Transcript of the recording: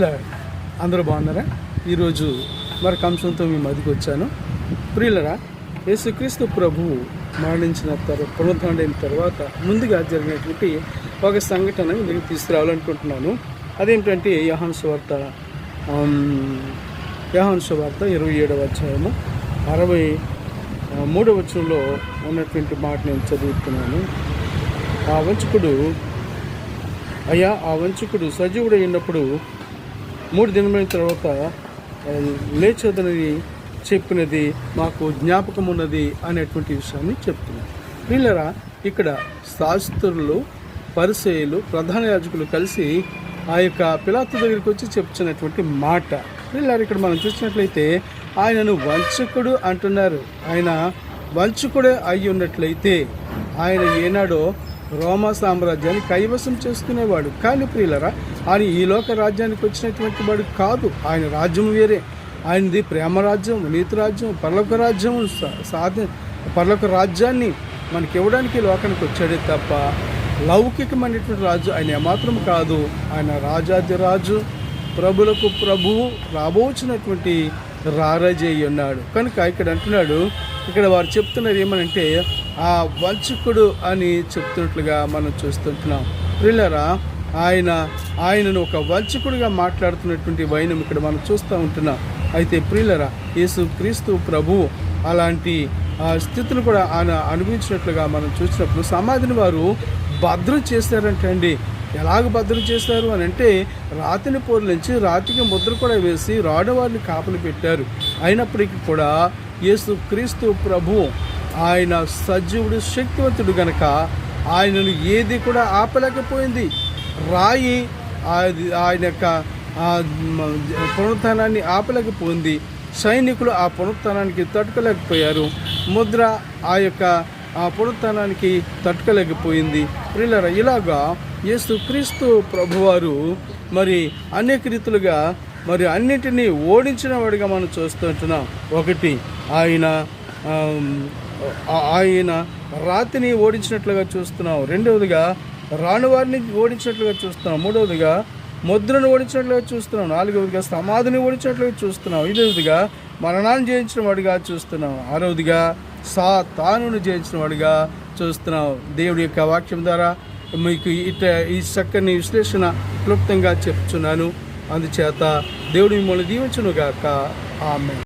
ప్రియుల అందరూ బాగున్నారా? ఈరోజు మరొక అంశంతో మీ మధ్యకి వచ్చాను. ప్రియులరా, యేసుక్రీస్తు ప్రభువు మరణించిన పునరుద్ధరణైన తర్వాత ముందుగా జరిగినటువంటి ఒక సంఘటన మీకు తీసుకురావాలనుకుంటున్నాను. అదేంటంటే యోహాను సువార్త 27వ అధ్యాయము 63వ వచనంలో ఉన్నటువంటి మాట నేను చదువుతున్నాను. ఆ వంచకుడు సజీవుడు అయినప్పుడు 3 దినమైన తర్వాత లేచోదనని చెప్పినది మాకు జ్ఞాపకం ఉన్నది అనేటువంటి విషయాన్ని చెప్తున్నాను. వీళ్ళరా, ఇక్కడ శాస్త్రులు, పరిసయ్యులు, ప్రధాన యాజకులు కలిసి ఆ యొక్క పిలాతు దగ్గరికి వచ్చి చెప్తున్నటువంటి మాట. వీళ్ళారు, ఇక్కడ మనం చూసినట్లయితే ఆయనను వంచకుడు అంటున్నారు. ఆయన వంచకుడే అయి ఉన్నట్లయితే ఆయన ఏనాడో రోమా సామ్రాజ్యాన్ని కైవసం చేసుకునేవాడు. కానీ ప్రియులరా, ఆయన ఈ లోక రాజ్యానికి వచ్చినటువంటి వాడు కాదు. ఆయన రాజ్యం వేరే. ఆయనది ప్రేమ రాజ్యం, నీతి రాజ్యం, పరలోక రాజ్యాన్ని మనకి ఇవ్వడానికి లోకానికి వచ్చాడే తప్ప లౌకికమైనటువంటి రాజు ఆయన ఏమాత్రం కాదు. ఆయన రాజాదిరాజు, ప్రభులకు ప్రభువు, రాబోచినటువంటి రారాజు అయి ఉన్నాడు. కనుక ఇక్కడ అంటున్నాడు, ఇక్కడ వారు చెప్తున్నారు ఏమనంటే ఆ వంచకుడు అని చెప్తున్నట్లుగా మనం చూస్తుంటున్నాం. ప్రియులారా, ఆయనను ఒక వంచకుడిగా మాట్లాడుతున్నటువంటి వైనం ఇక్కడ మనం చూస్తూ ఉంటున్నాం. అయితే ప్రియులారా, యేసుక్రీస్తు ప్రభువు అలాంటి స్థితిని కూడా ఆయన అనుభవించినట్లుగా మనం చూసినప్పుడు సమాధిని వారు భద్రం చేశారంటే అండి. ఎలాగ భద్రం చేశారు అని అంటే రాతిని పోర్లించి రాతికి ముద్ర కూడా వేసి రాడవారిని కాపలు పెట్టారు. అయినప్పటికీ కూడా యేసుక్రీస్తు ప్రభువు ఆయన సజీవుడు, శక్తివంతుడు గనక ఆయనను ఏది కూడా ఆపలేకపోయింది. రాయి ఆయన యొక్క పునరుత్థానాన్ని ఆపలేకపోయింది. సైనికులు ఆ పునరుత్థానానికి తట్టుకోలేకపోయారు. ముద్ర ఆ యొక్క పునరుత్థానానికి తట్టుకోలేకపోయింది. ప్రియులారా, ఇలాగా యేసుక్రీస్తు ప్రభువారు మరి అనేక రీతులుగా మరి అన్నింటినీ ఓడించిన వాడిగా మనం చూస్తుంటున్నాం. ఒకటి, ఆయన రాతిని ఓడించినట్లుగా చూస్తున్నాం. రెండవదిగా రాణువారిని ఓడించినట్లుగా చూస్తున్నాం. మూడవదిగా ముద్రను ఓడించినట్లుగా చూస్తున్నాం. నాలుగవదిగా సమాధిని ఓడించినట్లుగా చూస్తున్నాం. ఐదవదిగా మరణాన్ని జయించిన వాడిగా చూస్తున్నాం. ఆరవదిగా సాతానును జయించిన వాడిగా చూస్తున్నాం. దేవుడి యొక్క వాక్యం ద్వారా మీకు ఈ చక్కని విశ్లేషణ క్లుప్తంగా చెప్తున్నాను. అందుచేత దేవుడి మిమ్మల్ని దీవించును గాక. ఆమేన్.